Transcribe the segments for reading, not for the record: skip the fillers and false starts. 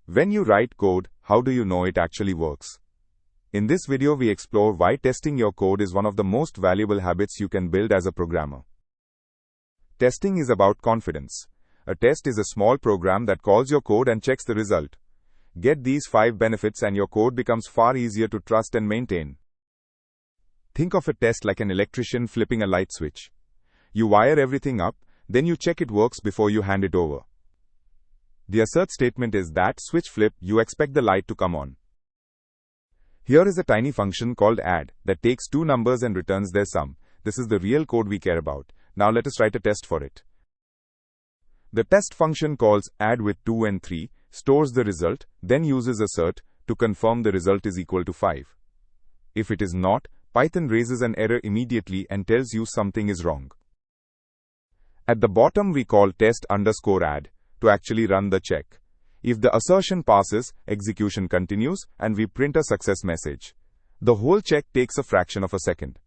When you write code, how do you know it actually works? In this video, we explore why testing your code is one of the most valuable habits you can build as a programmer. Testing is about confidence. A test is a small program that calls your code and checks the result. Get these 5 benefits and your code becomes far easier to trust and maintain. Think of a test like an electrician flipping a light switch. You wire everything up, then you check it works before you hand it over. The assert statement is that switch flip, you expect the light to come on. Here is a tiny function called add that takes two numbers and returns their sum. This is the real code we care about. Now let us write a test for it. The test function calls add with 2 and 3, stores the result, then uses assert to confirm the result is equal to 5. If it is not, Python raises an error immediately and tells you something is wrong. At the bottom we call test_add to actually run the check. If the assertion passes, execution continues, and we print a success message. The whole check takes a fraction of a second.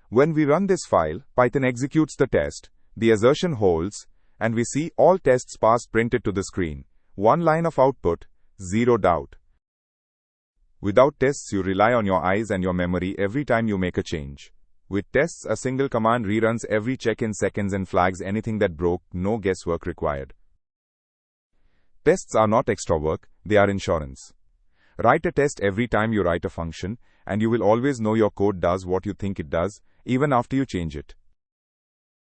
When we run this file, Python executes the test, the assertion holds, and we see all tests passed printed to the screen. One line of output, zero doubt. Without tests, you rely on your eyes and your memory every time you make a change. With tests, a single command reruns every check in seconds and flags anything that broke, no guesswork required. Tests are not extra work, they are insurance. Write a test every time you write a function, and you will always know your code does what you think it does, even after you change it.